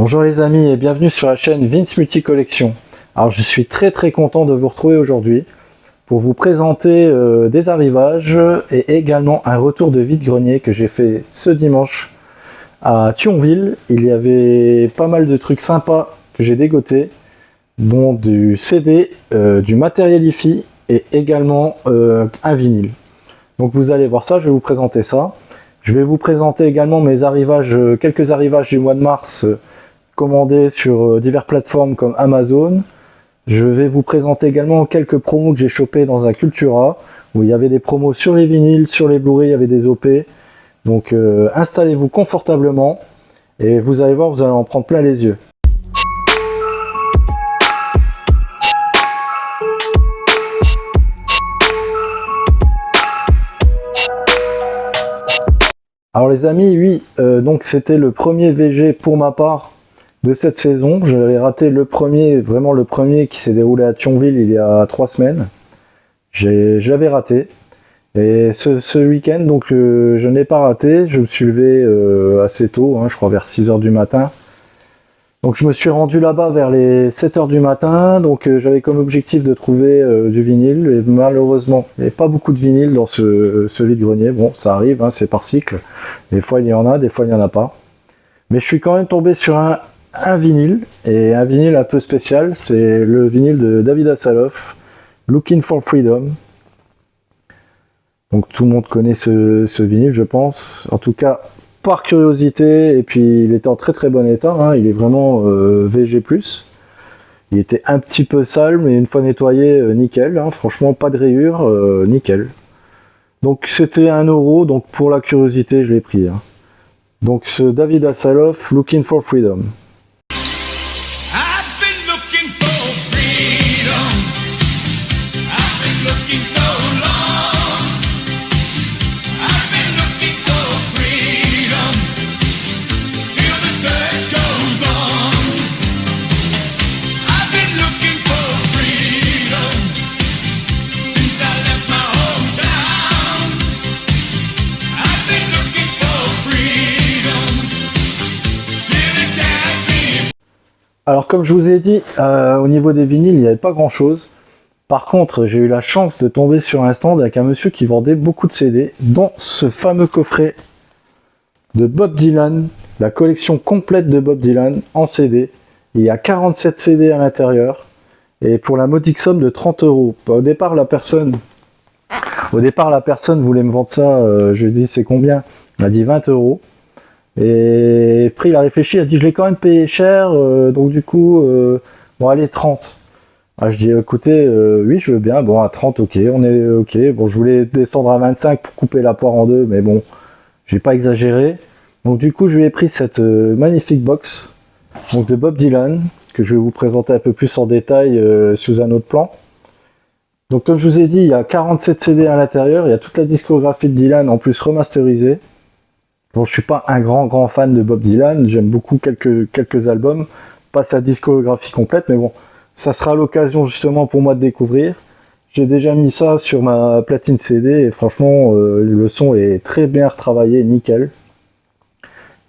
Bonjour les amis et bienvenue sur la chaîne Vince Multi Collection. Alors je suis très content de vous retrouver aujourd'hui pour vous présenter des arrivages et également un retour de vide-grenier que j'ai fait ce dimanche à Thionville. Il y avait pas mal de trucs sympas que j'ai dégoté, dont du CD, du matériel hi-fi et également un vinyle. Donc vous allez voir ça, je vais vous présenter ça. Je vais vous présenter également mes arrivages, quelques arrivages du mois de mars commandés sur diverses plateformes comme Amazon. Je vais vous présenter également quelques promos que j'ai chopés dans un Cultura, où il y avait des promos sur les vinyles, sur les Blu-ray, il y avait des OP. Donc installez-vous confortablement et vous allez voir, vous allez en prendre plein les yeux. Alors les amis, oui, donc c'était le premier VG pour ma part de cette saison. J'avais raté le premier, vraiment le premier qui s'est déroulé à Thionville il y a 3 semaines. J'avais raté. Et ce week-end, donc je n'ai pas raté. Je me suis levé assez tôt, je crois vers 6 h du matin. Donc je me suis rendu là-bas vers les 7 h du matin. Donc j'avais comme objectif de trouver du vinyle. Et malheureusement, il n'y avait pas beaucoup de vinyle dans ce vide-grenier. Bon, ça arrive, c'est par cycle. Des fois il y en a, des fois il n'y en a pas. Mais je suis quand même tombé sur un vinyle, et un vinyle un peu spécial. C'est le vinyle de David Hasselhoff, Looking for Freedom. Donc tout le monde connaît ce vinyle, je pense. En tout cas, par curiosité, et puis il était en très bon état, il est vraiment VG+. Il était un petit peu sale, mais une fois nettoyé, nickel, franchement pas de rayures, nickel. Donc c'était 1 €, donc pour la curiosité je l'ai pris. Donc ce David Hasselhoff, Looking for Freedom. Alors comme je vous ai dit, au niveau des vinyles, il n'y avait pas grand chose. Par contre, j'ai eu la chance de tomber sur un stand avec un monsieur qui vendait beaucoup de CD, dont ce fameux coffret de Bob Dylan, la collection complète de Bob Dylan en CD. Il y a 47 CD à l'intérieur, et pour la modique somme de 30 €. Au départ, la personne voulait me vendre ça, je lui ai dit c'est combien? Il m'a dit 20 €. Et après il a réfléchi, il a dit je l'ai quand même payé cher, donc du coup bon allez 30. Je dis écoutez, oui je veux bien, bon à 30 ok, on est ok. Bon je voulais descendre à 25 pour couper la poire en deux, mais bon j'ai pas exagéré. Donc du coup je lui ai pris cette magnifique box donc de Bob Dylan, que je vais vous présenter un peu plus en détail sous un autre plan. Donc comme je vous ai dit, il y a 47 CD à l'intérieur, il y a toute la discographie de Dylan en plus remasterisée. Bon, je suis pas un grand fan de Bob Dylan, j'aime beaucoup quelques albums, pas sa discographie complète, mais bon, ça sera l'occasion justement pour moi de découvrir. J'ai déjà mis ça sur ma platine CD et franchement, le son est très bien retravaillé, nickel.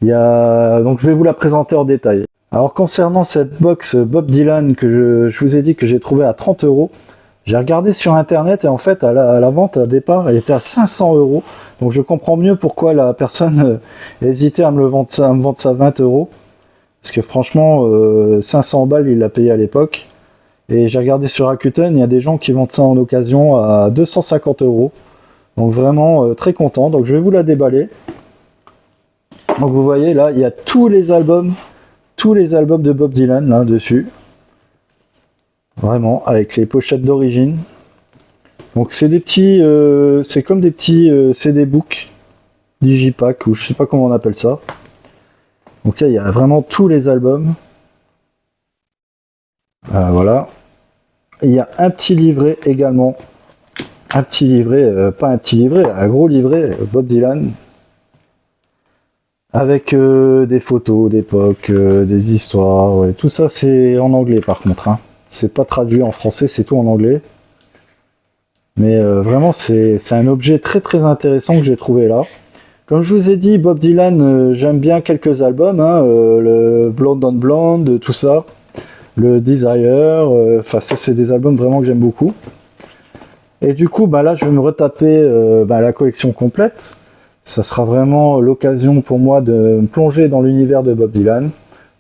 Donc je vais vous la présenter en détail. Alors concernant cette box Bob Dylan que je vous ai dit que j'ai trouvé à 30 €, j'ai regardé sur internet et en fait à la vente au départ elle était à 500 €. Donc je comprends mieux pourquoi la personne hésitait à me vendre ça à 20 €. Parce que franchement 500 balles il l'a payé à l'époque. Et j'ai regardé sur Rakuten, il y a des gens qui vendent ça en occasion à 250 €. Donc vraiment très content. Donc je vais vous la déballer. Donc vous voyez là il y a tous les albums de Bob Dylan là dessus. Vraiment, avec les pochettes d'origine. Donc c'est des petits, c'est comme des petits CD book, digipack, ou je sais pas comment on appelle ça. Donc là il y a vraiment tous les albums. Voilà. Il y a un petit livret également. Un petit livret, pas un petit livret, un gros livret, Bob Dylan. Avec des photos d'époque, des histoires, ouais. Tout ça c'est en anglais par contre. C'est pas traduit en français, c'est tout en anglais. Mais vraiment, c'est un objet très intéressant que j'ai trouvé là. Comme je vous ai dit, Bob Dylan, j'aime bien quelques albums, hein, le Blonde on Blonde, tout ça, le Desire, enfin ça c'est des albums vraiment que j'aime beaucoup. Et du coup, bah là je vais me retaper la collection complète. Ça sera vraiment l'occasion pour moi de me plonger dans l'univers de Bob Dylan.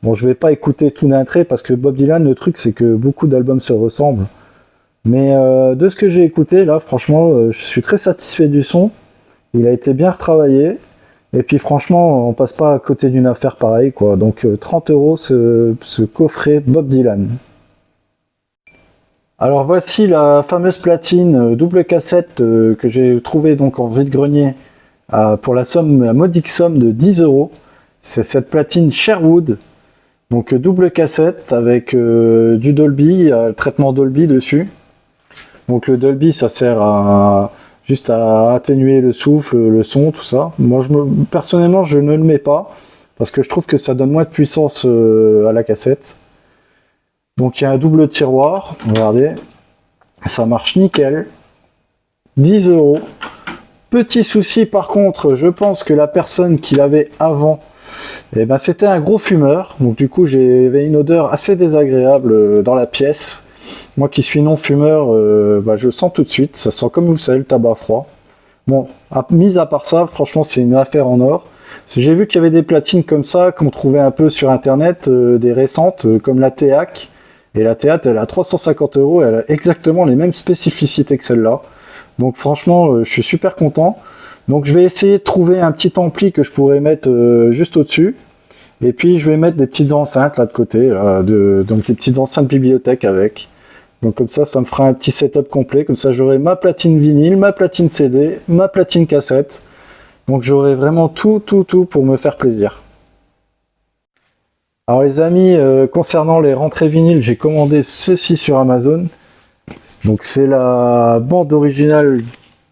Bon, je vais pas écouter tout d'un trait parce que Bob Dylan, le truc c'est que beaucoup d'albums se ressemblent. Mais de ce que j'ai écouté, là franchement, je suis très satisfait du son. Il a été bien retravaillé. Et puis franchement, on passe pas à côté d'une affaire pareille, quoi. Donc 30 € ce coffret Bob Dylan. Alors voici la fameuse platine double cassette que j'ai trouvée donc en vide-grenier pour la modique somme de 10 €. C'est cette platine Sherwood, donc double cassette avec du Dolby, le traitement Dolby dessus. Donc le Dolby, ça sert juste à atténuer le souffle, le son, tout ça. Moi, personnellement, je ne le mets pas parce que je trouve que ça donne moins de puissance à la cassette. Donc il y a un double tiroir, regardez, ça marche nickel. 10 €. Petit souci par contre, je pense que la personne qui l'avait avant, c'était un gros fumeur. Donc du coup, j'avais une odeur assez désagréable dans la pièce. Moi qui suis non fumeur, je le sens tout de suite. Ça sent comme vous savez le tabac froid. Bon, mis à part ça, franchement c'est une affaire en or. J'ai vu qu'il y avait des platines comme ça qu'on trouvait un peu sur internet, des récentes comme la Teac. Et la Teac elle a 350 €, elle a exactement les mêmes spécificités que celle-là. Donc franchement je suis super content. Donc je vais essayer de trouver un petit ampli que je pourrais mettre juste au-dessus. Et puis je vais mettre des petites enceintes là de côté, donc des petites enceintes bibliothèque avec. Donc comme ça me fera un petit setup complet. Comme ça j'aurai ma platine vinyle, ma platine CD, ma platine cassette. Donc j'aurai vraiment tout pour me faire plaisir. Alors les amis, concernant les rentrées vinyles, j'ai commandé ceci sur Amazon. Donc c'est la bande originale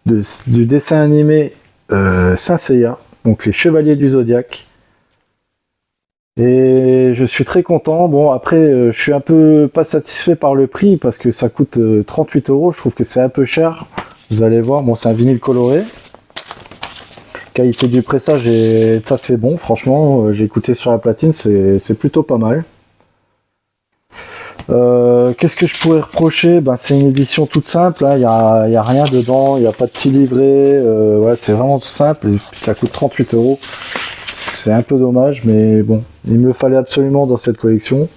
du dessin animé Saint Seiya, donc les Chevaliers du Zodiaque. Et je suis très content. Bon après je suis un peu pas satisfait par le prix parce que ça coûte 38 €. Je trouve que c'est un peu cher. Vous allez voir, bon c'est un vinyle coloré. Qualité du pressage est assez bon, franchement, j'ai écouté sur la platine, c'est plutôt pas mal. Qu'est-ce que je pourrais reprocher? C'est une édition toute simple, hein. Y a rien dedans, il n'y a pas de petit livret, ouais, c'est vraiment simple, et puis ça coûte 38 €. C'est un peu dommage, mais bon, il me le fallait absolument dans cette collection.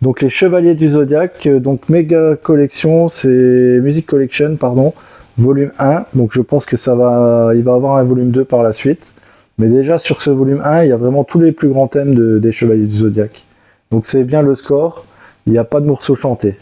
Donc les Chevaliers du Zodiaque, donc méga collection, c'est Music Collection, pardon. Volume 1, donc je pense que il va avoir un volume 2 par la suite. Mais déjà sur ce volume 1, il y a vraiment tous les plus grands thèmes des Chevaliers du Zodiaque. Donc c'est bien le score, il n'y a pas de morceaux chantés.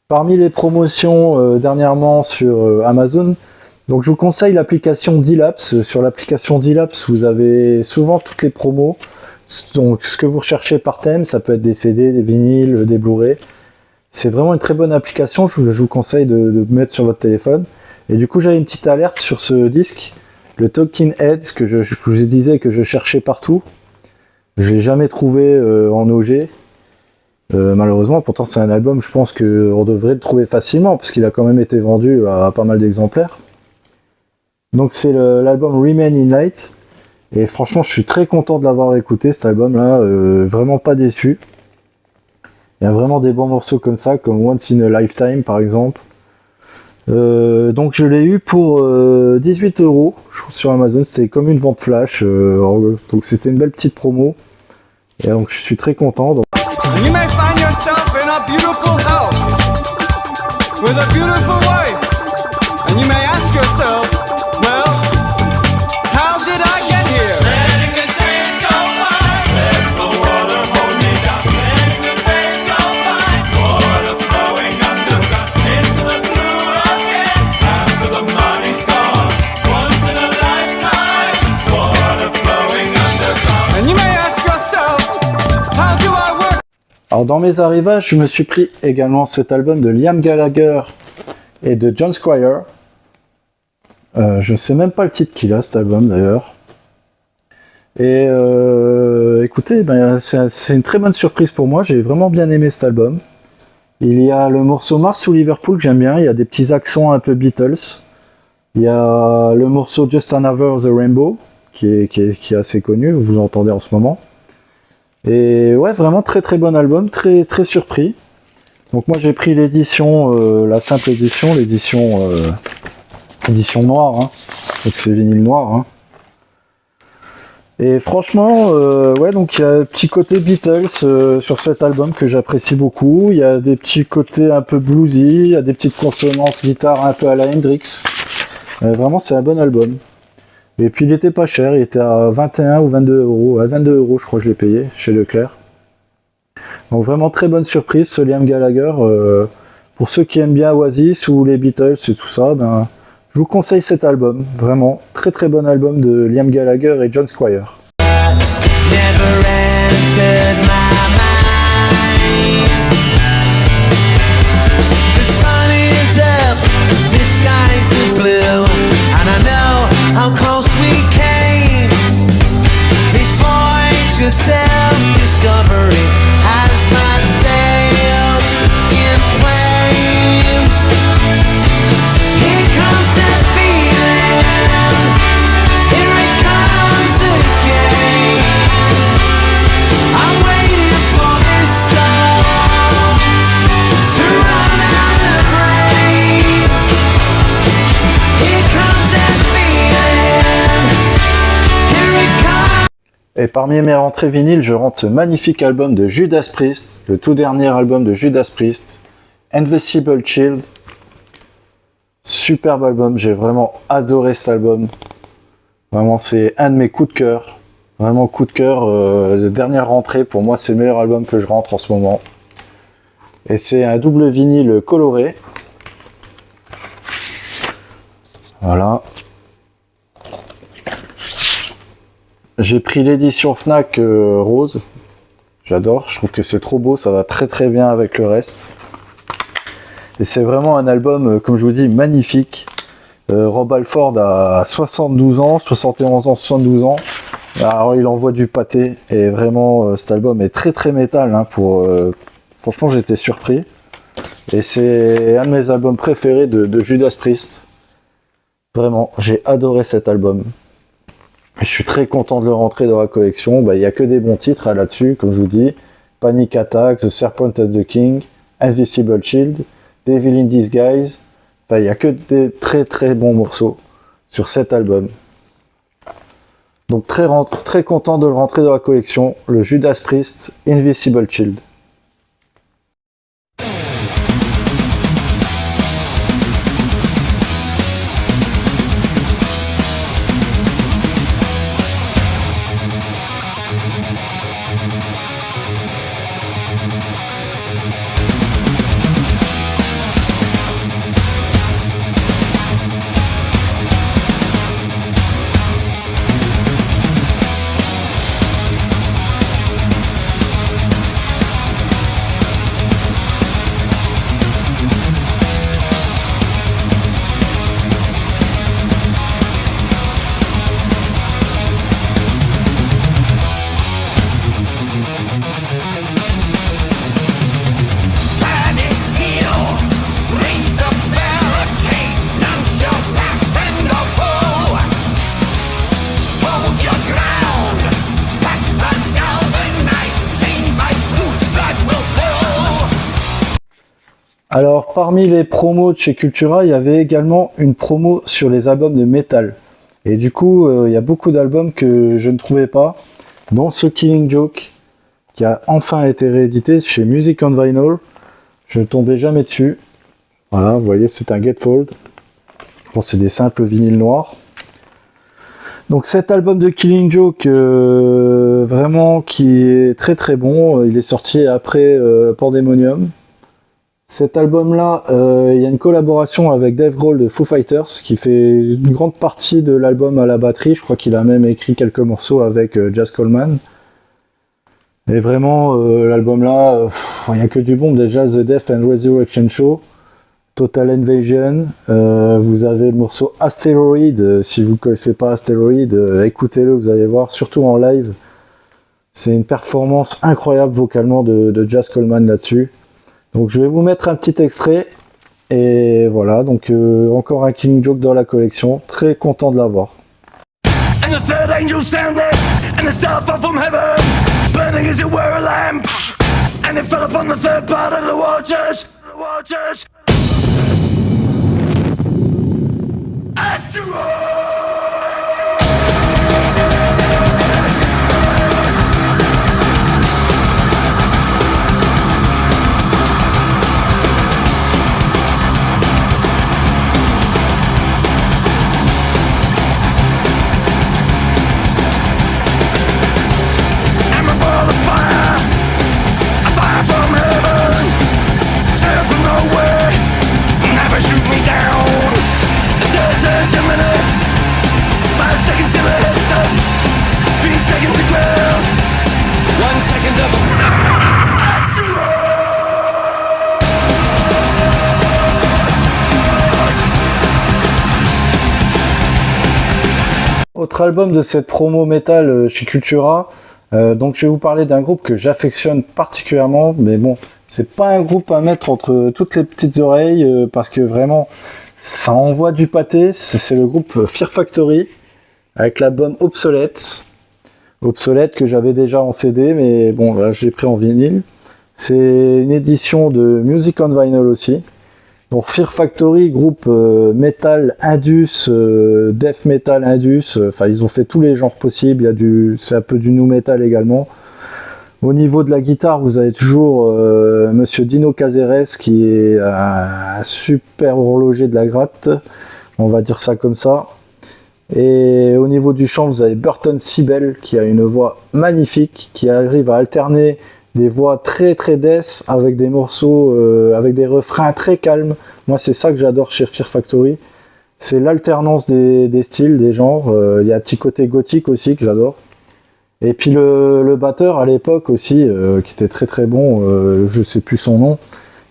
Parmi les promotions dernièrement sur Amazon, donc je vous conseille l'application D-Lapse. Sur l'application D-Lapse, vous avez souvent toutes les promos. Donc ce que vous recherchez par thème, ça peut être des CD, des vinyles, des Blu-ray. C'est vraiment une très bonne application, je vous conseille de mettre sur votre téléphone. Et du coup, j'avais une petite alerte sur ce disque, le Talking Heads, que je vous disais que je cherchais partout. Je l'ai jamais trouvé en OG. Malheureusement, pourtant c'est un album, je pense qu'on devrait le trouver facilement parce qu'il a quand même été vendu à pas mal d'exemplaires. Donc c'est l'album Remain in Light et franchement je suis très content de l'avoir écouté cet album là, vraiment pas déçu. Il y a vraiment des bons morceaux comme ça, comme Once in a Lifetime par exemple. Donc je l'ai eu pour 18 €, je trouve sur Amazon, c'était comme une vente flash, donc c'était une belle petite promo, et donc je suis très content. Donc... You may find yourself in a beautiful house with a beautiful wife, and you may ask yourself, well, how did I get here? Letting the days go by, let the water hold me down. Letting the days go by, water flowing underground into the blue again. After the money's gone, once in a lifetime, water flowing underground. And you may ask yourself, how do I work? Alors dans mes arrivages, je me suis pris également cet album de Liam Gallagher et de John Squire. Je sais même pas le titre qu'il a cet album d'ailleurs. Et écoutez, c'est une très bonne surprise pour moi, j'ai vraiment bien aimé cet album. Il y a le morceau Mars ou Liverpool que j'aime bien, il y a des petits accents un peu Beatles. Il y a le morceau Just Another the Rainbow qui est assez connu, vous entendez en ce moment. Et ouais, vraiment très très bon album, très très surpris. Donc moi j'ai pris l'édition, la simple édition, l'édition noire, hein. Donc c'est vinyle noir. Hein. Et franchement, ouais, donc il y a un petit côté Beatles sur cet album que j'apprécie beaucoup. Il y a des petits côtés un peu bluesy, il y a des petites consonances guitare un peu à la Hendrix. Vraiment c'est un bon album. Et puis il était pas cher, il était à 21 ou 22 €. À 22 € je crois que je l'ai payé chez Leclerc. Donc vraiment très bonne surprise ce Liam Gallagher. Pour ceux qui aiment bien Oasis ou les Beatles et tout ça, je vous conseille cet album. Vraiment très très bon album de Liam Gallagher et John Squire. Never entered my mind. The sun is up, the skies are blue, and I know how close we came. This voyage of self-discovery has my sails in flames. Here comes that feeling, here it comes again. I'm waiting for this storm to run out of rain. Here comes that feeling, here it comes. Et parmi mes rentrées vinyles, je rentre ce magnifique album de Judas Priest, le tout dernier album de Judas Priest, Invisible Shield. Superbe album, j'ai vraiment adoré cet album. Vraiment, c'est un de mes coups de cœur. Vraiment coup de cœur. De dernière rentrée, pour moi, c'est le meilleur album que je rentre en ce moment. Et c'est un double vinyle coloré. Voilà. J'ai pris l'édition Fnac rose. J'adore, je trouve que c'est trop beau, ça va très très bien avec le reste. Et c'est vraiment un album, comme je vous dis, magnifique. Rob Halford a 72 ans, 71 ans, 72 ans. Alors il envoie du pâté. Et vraiment, cet album est très très métal. Hein, franchement, j'étais surpris. Et c'est un de mes albums préférés de Judas Priest. Vraiment, j'ai adoré cet album. Je suis très content de le rentrer dans la collection. Il n'y a que des bons titres là-dessus, comme je vous dis. Panic Attack, The Serpent as the King, Invisible Shield, Devil in Disguise. Il n'y a que des très très bons morceaux sur cet album. Donc très content de le rentrer dans la collection. Le Judas Priest, Invisible Shield. Alors, parmi les promos de chez Cultura, il y avait également une promo sur les albums de métal. Et du coup, il y a beaucoup d'albums que je ne trouvais pas, dont ce Killing Joke, qui a enfin été réédité chez Music on Vinyl. Je ne tombais jamais dessus. Voilà, vous voyez, c'est un Gatefold. Bon, c'est des simples vinyles noirs. Donc cet album de Killing Joke, vraiment qui est très très bon. Il est sorti après Pandemonium. Cet album-là, il y a une collaboration avec Dave Grohl de Foo Fighters qui fait une grande partie de l'album à la batterie. Je crois qu'il a même écrit quelques morceaux avec Jazz Coleman. Et vraiment, l'album-là, il n'y a que du bon. Déjà, The Death and Resurrection Show, Total Invasion. Vous avez le morceau Asteroid. Si vous ne connaissez pas Asteroid, écoutez-le, vous allez voir, surtout en live. C'est une performance incroyable vocalement de Jazz Coleman là-dessus. Donc je vais vous mettre un petit extrait. Et voilà, donc encore un Killing Joke dans la collection. Très content de l'avoir. And the third angel sounded, and the star fell from heaven, burning as it were a lamp, and it fell upon the third part of the waters. Asteroid! Autre album de cette promo métal chez Cultura, donc je vais vous parler d'un groupe que j'affectionne particulièrement, mais bon, c'est pas un groupe à mettre entre toutes les petites oreilles, parce que vraiment, ça envoie du pâté. C'est le groupe Fear Factory, avec l'album Obsolete que j'avais déjà en CD, mais bon, là j'ai pris en vinyle. C'est une édition de Music on Vinyl aussi. Donc Fear Factory, groupe metal indus, death metal indus, enfin ils ont fait tous les genres possibles, c'est un peu du nu metal également. Au niveau de la guitare, vous avez toujours Monsieur Dino Caceres qui est un super horloger de la gratte, on va dire ça comme ça. Et au niveau du chant, vous avez Burton Sibel qui a une voix magnifique, qui arrive à alterner des voix très très death avec des morceaux, avec des refrains très calmes. Moi c'est ça que j'adore chez Fear Factory, c'est l'alternance des styles, des genres. Il y a un petit côté gothique aussi que j'adore. Et puis le batteur à l'époque aussi, qui était très très bon, je sais plus son nom,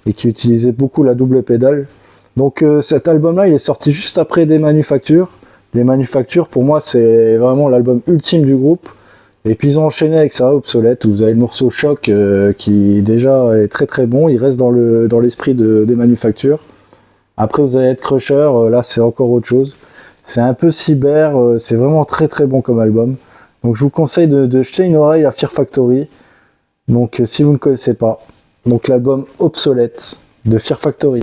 et qui utilisait beaucoup la double pédale. Donc cet album là il est sorti juste après Des Manufactures. Des Manufactures pour moi c'est vraiment l'album ultime du groupe. Et puis ils ont enchaîné avec ça, Obsolete, où vous avez le morceau Choc qui déjà est très très bon, il reste dans l'esprit des Manufactures. Après vous allez être Crusher, là c'est encore autre chose. C'est un peu cyber, c'est vraiment très très bon comme album. Donc je vous conseille de jeter une oreille à Fear Factory. Donc si vous ne connaissez pas, donc l'album Obsolete de Fear Factory.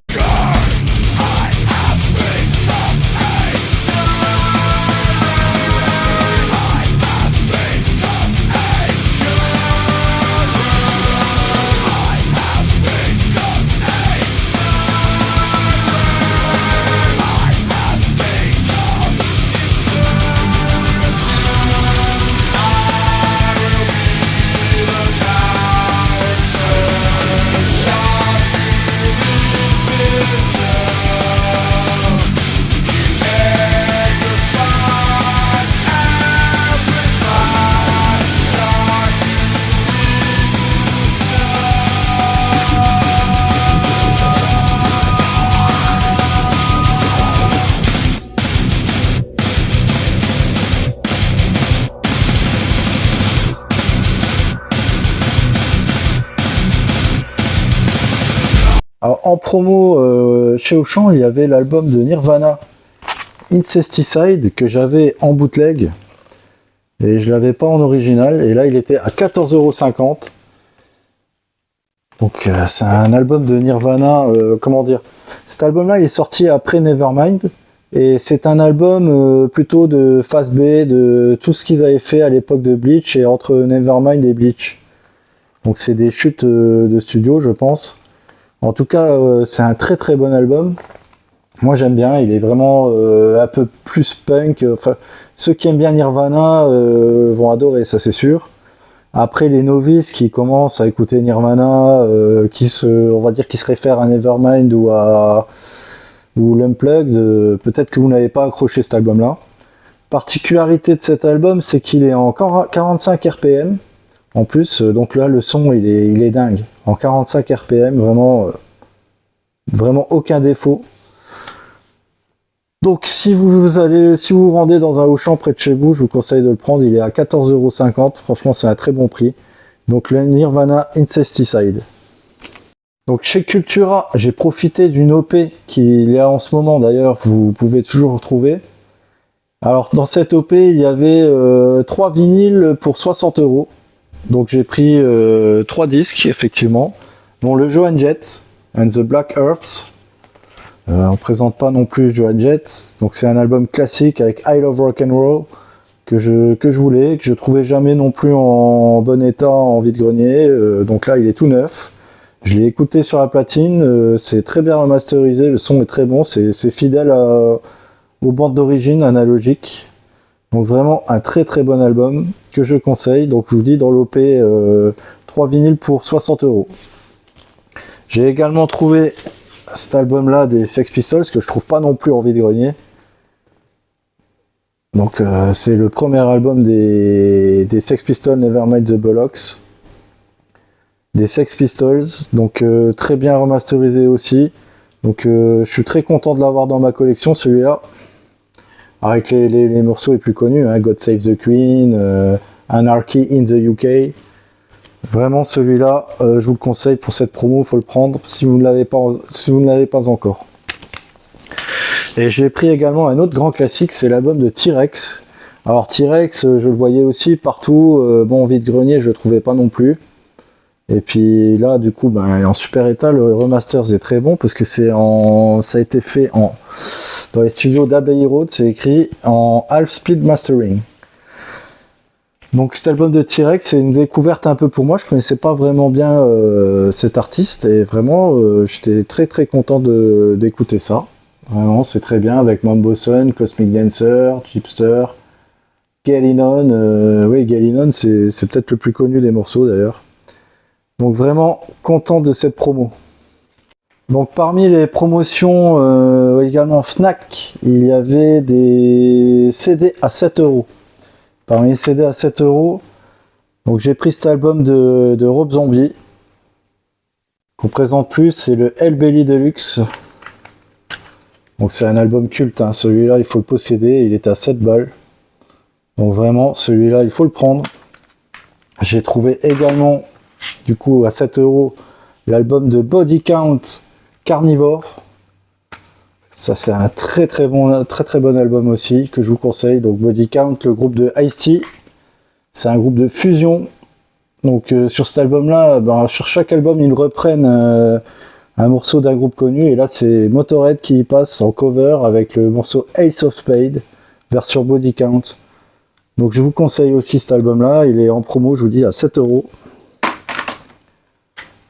Alors, en promo chez Auchan, il y avait l'album de Nirvana, Incesticide, que j'avais en bootleg et je l'avais pas en original. Et là, il était à 14,50 €. Donc c'est un album de Nirvana, comment dire, cet album-là il est sorti après Nevermind, et c'est un album plutôt de face B, de tout ce qu'ils avaient fait à l'époque de Bleach, et entre Nevermind et Bleach. Donc c'est des chutes de studio, je pense. En tout cas, c'est un très très bon album. Moi j'aime bien, il est vraiment un peu plus punk. Enfin, ceux qui aiment bien Nirvana vont adorer, ça c'est sûr. Après les novices qui commencent à écouter Nirvana, on va dire qui se réfèrent à Nevermind ou l'Unplugged, peut-être que vous n'avez pas accroché cet album-là. Particularité de cet album, c'est qu'il est en 45 RPM. En plus, donc là le son il est dingue. En 45 RPM, vraiment aucun défaut. Donc si vous vous rendez dans un Auchan près de chez vous, je vous conseille de le prendre, il est à 14,50 €, franchement c'est un très bon prix. Donc le Nirvana Incesticide. Donc chez Cultura, j'ai profité d'une OP qu'il y a en ce moment d'ailleurs, vous pouvez toujours retrouver. Alors dans cette OP, il y avait 3 vinyles pour 60 €. Donc j'ai pris 3 disques effectivement, dont le Joan Jett and the Black Earth. On présente pas non plus Joan Jett, donc c'est un album classique avec I Love Rock'n'Roll que je voulais, que je trouvais jamais non plus en bon état en vide-grenier, donc là il est tout neuf. Je l'ai écouté sur la platine, c'est très bien remasterisé, le son est très bon, c'est fidèle aux bandes d'origine analogiques. Donc vraiment un très très bon album que je conseille, donc je vous dis dans l'OP 3 vinyles pour 60 €. J'ai également trouvé cet album là des Sex Pistols que je trouve pas non plus en vide-grenier. Donc c'est le premier album des Sex Pistols, Nevermind the Bollocks. Des Sex Pistols, donc très bien remasterisé aussi. Donc je suis très content de l'avoir dans ma collection celui-là. Avec les morceaux les plus connus, hein, God Save the Queen, Anarchy in the UK. Vraiment celui-là, je vous le conseille pour cette promo, il faut le prendre si vous ne l'avez pas encore. Et j'ai pris également un autre grand classique, c'est l'album de T-Rex. Alors T-Rex, je le voyais aussi partout, bon vide-grenier je le trouvais pas non plus. Et puis là du coup en super état, le remaster est très bon parce que ça a été fait dans les studios d'Abbey Road, c'est écrit en half speed mastering. Donc cet album de T-Rex, c'est une découverte un peu pour moi, je connaissais pas vraiment bien cet artiste et vraiment j'étais très très content d'écouter ça. Vraiment c'est très bien avec Mambo Sun, Cosmic Dancer, Chipster, Galinon, oui Galinon c'est peut-être le plus connu des morceaux d'ailleurs. Donc vraiment content de cette promo. Donc parmi les promotions également Fnac, il y avait des CD à 7 €. Parmi les CD à 7 €, donc j'ai pris cet album de Rob Zombie qu'on présente plus, c'est le Hellbelly Deluxe. Donc c'est un album culte, hein. Celui-là il faut le posséder, il est à 7 balles. Donc vraiment celui-là il faut le prendre. J'ai trouvé également du coup à 7 € l'album de Body Count Carnivore. Ça c'est un très bon album aussi que je vous conseille. Donc Body Count, le groupe de Ice-T, c'est un groupe de fusion. Donc sur cet album là, sur chaque album ils reprennent un morceau d'un groupe connu, et là c'est Motorhead qui y passe en cover avec le morceau Ace of Spades version Body Count. Donc je vous conseille aussi cet album là, il est en promo, je vous dis à 7 €.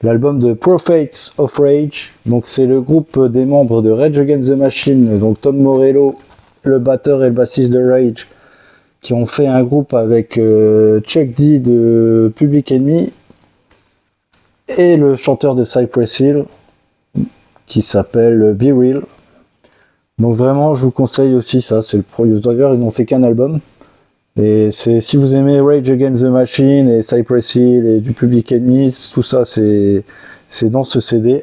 L'album de Prophets of Rage, donc c'est le groupe des membres de Rage Against the Machine, donc Tom Morello, le batteur et le bassiste de Rage, qui ont fait un groupe avec Chuck D de Public Enemy et le chanteur de Cypress Hill qui s'appelle Be Real. Donc vraiment je vous conseille aussi ça, c'est le premier. D'ailleurs ils n'ont fait qu'un album. Et si vous aimez Rage Against the Machine et Cypress Hill et du Public Enemy, tout ça c'est dans ce CD.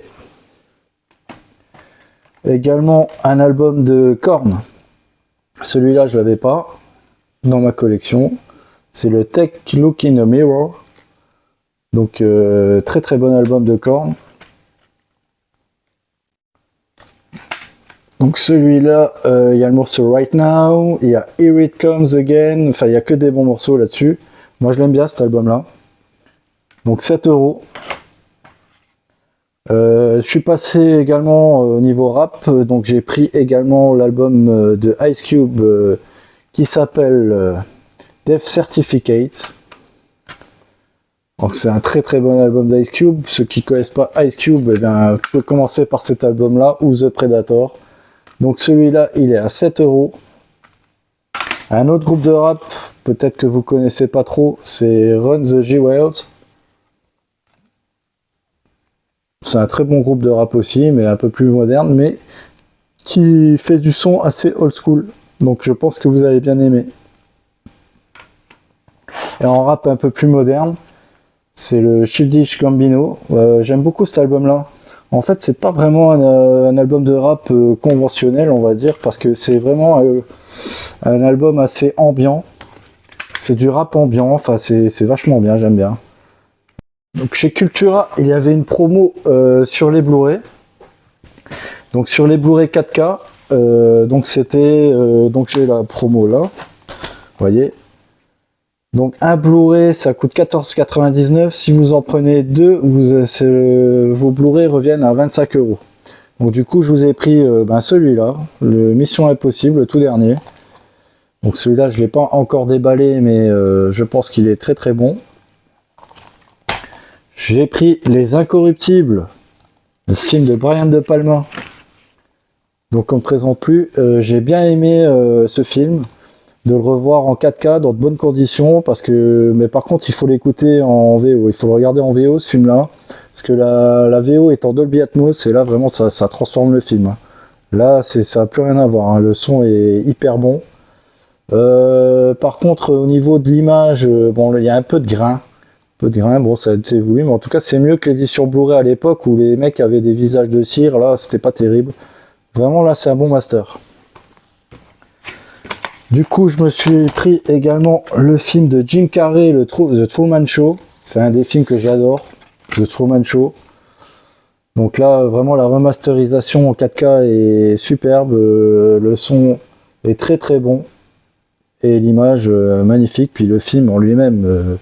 Également un album de Korn. Celui-là je l'avais pas dans ma collection. C'est le Take Look in a Mirror. Donc très bon album de Korn. Donc celui-là, il y a le morceau Right Now, il y a Here It Comes Again, enfin il n'y a que des bons morceaux là-dessus. Moi je l'aime bien cet album-là. Donc 7 €. Je suis passé également au niveau rap, donc j'ai pris également l'album de Ice Cube qui s'appelle Death Certificate. Donc c'est un très bon album d'Ice Cube. Ceux qui connaissent pas Ice Cube, eh bien, je peux commencer par cet album-là ou The Predator. Donc celui-là, il est à 7 €. Un autre groupe de rap, peut-être que vous connaissez pas trop, c'est Run the Jewels. C'est un très bon groupe de rap aussi, mais un peu plus moderne, mais qui fait du son assez old school. Donc je pense que vous allez bien aimer. Et en rap un peu plus moderne, c'est le Childish Gambino. J'aime beaucoup cet album-là. En fait, c'est pas vraiment un album de rap conventionnel, on va dire, parce que c'est vraiment un album assez ambiant. C'est du rap ambiant, enfin c'est vachement bien, j'aime bien. Donc chez Cultura, il y avait une promo sur les Blu-ray. Donc sur les Blu-ray 4K, donc c'était donc j'ai la promo là. Vous voyez. Donc un Blu-ray ça coûte 14,99 €. Si vous en prenez deux, vos Blu-ray reviennent à 25 €. Donc du coup je vous ai pris celui-là, le Mission Impossible, le tout dernier. Donc celui-là je ne l'ai pas encore déballé, mais je pense qu'il est très bon. J'ai pris Les Incorruptibles, le film de Brian De Palma. Donc on ne présente plus. J'ai bien aimé ce film, de le revoir en 4K dans de bonnes conditions, mais par contre il faut l'écouter en VO, il faut le regarder en VO ce film-là, parce que la VO est en Dolby Atmos et là vraiment ça transforme le film. Là ça n'a plus rien à voir, hein. Le son est hyper bon. Par contre au niveau de l'image, bon il y a un peu de grain. Bon ça a été voulu, mais en tout cas c'est mieux que l'édition Blu-ray à l'époque où les mecs avaient des visages de cire. Là c'était pas terrible, vraiment là c'est un bon master. Du coup je me suis pris également le film de Jim Carrey, The Truman Show. C'est un des films que j'adore, The Truman Show. Donc là vraiment la remasterisation en 4K est superbe, le son est très bon et l'image magnifique, puis le film en lui-même,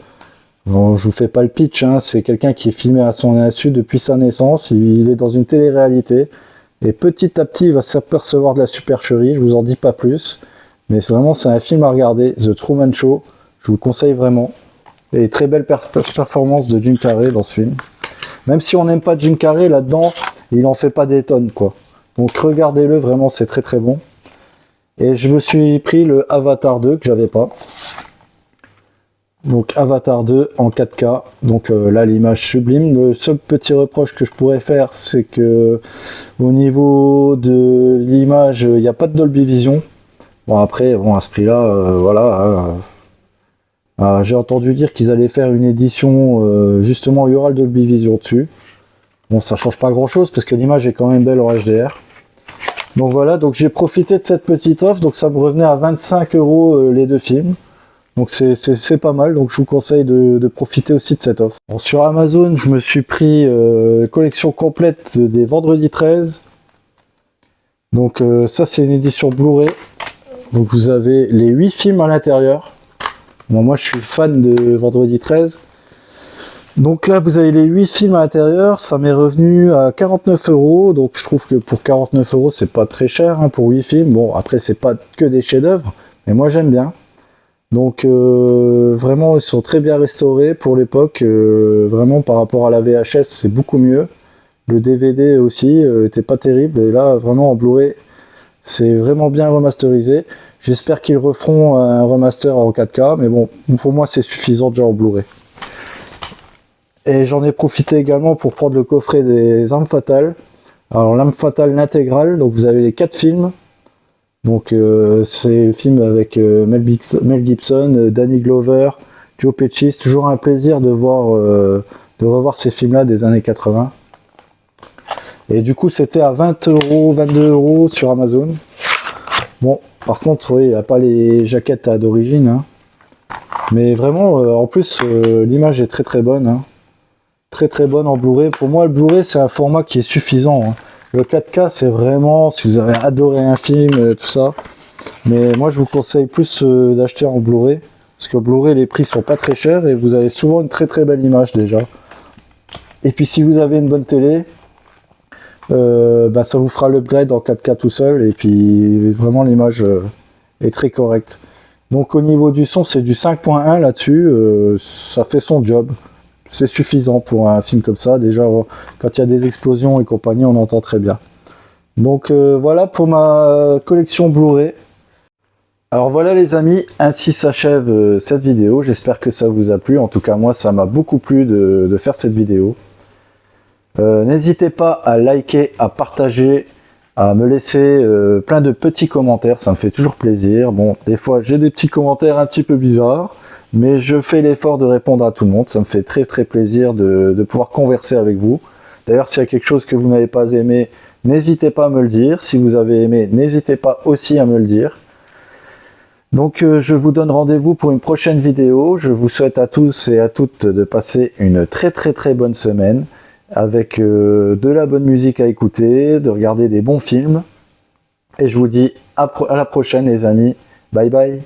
bon, je vous fais pas le pitch, hein, c'est quelqu'un qui est filmé à son insu depuis sa naissance, il est dans une télé-réalité, et petit à petit il va s'apercevoir de la supercherie, je vous en dis pas plus, mais vraiment c'est un film à regarder, The Truman Show, je vous le conseille vraiment, et très belle performance de Jim Carrey dans ce film, même si on n'aime pas Jim Carrey, là-dedans, il en fait pas des tonnes, quoi, donc regardez-le, vraiment c'est très bon, et je me suis pris le Avatar 2, que j'avais pas. Donc Avatar 2 en 4K, donc là l'image sublime. Le seul petit reproche que je pourrais faire, c'est que au niveau de l'image, il n'y a pas de Dolby Vision. Bon après, à ce prix-là, voilà. J'ai entendu dire qu'ils allaient faire une édition, justement il y aura le Dolby Vision dessus. Bon ça change pas grand-chose parce que l'image est quand même belle en HDR. Donc voilà, donc j'ai profité de cette petite offre, donc ça me revenait à 25 € les deux films. Donc c'est pas mal, donc je vous conseille de profiter aussi de cette offre. Bon, sur Amazon, je me suis pris collection complète des Vendredi 13. Donc ça c'est une édition Blu-ray. Donc vous avez les 8 films à l'intérieur. Bon, moi je suis fan de Vendredi 13. Donc là vous avez les 8 films à l'intérieur, ça m'est revenu à 49 €. Donc je trouve que pour 49 € c'est pas très cher, hein, pour 8 films. Bon après c'est pas que des chefs-d'œuvre, mais moi j'aime bien. Donc vraiment ils sont très bien restaurés pour l'époque, vraiment par rapport à la VHS c'est beaucoup mieux. Le DVD aussi était pas terrible, et là vraiment en Blu-ray c'est vraiment bien remasterisé. J'espère qu'ils referont un remaster en 4K, mais bon pour moi c'est suffisant déjà en Blu-ray. Et j'en ai profité également pour prendre le coffret des Armes Fatales. Alors l'Arme Fatale l'intégrale, donc vous avez les 4 films. Donc c'est le film avec Mel Gibson, Danny Glover, Joe Pesci. C'est toujours un plaisir de revoir ces films-là des années 80. Et du coup c'était à 20 €, 22 € sur Amazon. Bon, par contre, oui, il n'y a pas les jaquettes d'origine, hein. Mais vraiment, en plus, l'image est très bonne, hein. Très bonne en Blu-ray. Pour moi, le Blu-ray c'est un format qui est suffisant, hein. Le 4K c'est vraiment si vous avez adoré un film, tout ça. Mais moi je vous conseille plus d'acheter en Blu-ray. Parce que Blu-ray les prix sont pas très chers et vous avez souvent une très belle image déjà. Et puis si vous avez une bonne télé, ça vous fera l'upgrade en 4K tout seul, et puis vraiment l'image est très correcte. Donc au niveau du son, c'est du 5.1 là-dessus, ça fait son job. C'est suffisant pour un film comme ça. Déjà, quand il y a des explosions et compagnie, on entend très bien. Donc voilà pour ma collection Blu-ray. Alors voilà les amis, ainsi s'achève cette vidéo. J'espère que ça vous a plu. En tout cas, moi, ça m'a beaucoup plu de faire cette vidéo. N'hésitez pas à liker, à partager, à me laisser plein de petits commentaires. Ça me fait toujours plaisir. Bon, des fois, j'ai des petits commentaires un petit peu bizarres, mais je fais l'effort de répondre à tout le monde. Ça me fait très très plaisir de pouvoir converser avec vous. D'ailleurs, s'il y a quelque chose que vous n'avez pas aimé, n'hésitez pas à me le dire. Si vous avez aimé, n'hésitez pas aussi à me le dire. Donc je vous donne rendez-vous pour une prochaine vidéo. Je vous souhaite à tous et à toutes de passer une très très très bonne semaine avec de la bonne musique à écouter, de regarder des bons films. Et je vous dis à la prochaine les amis. Bye bye.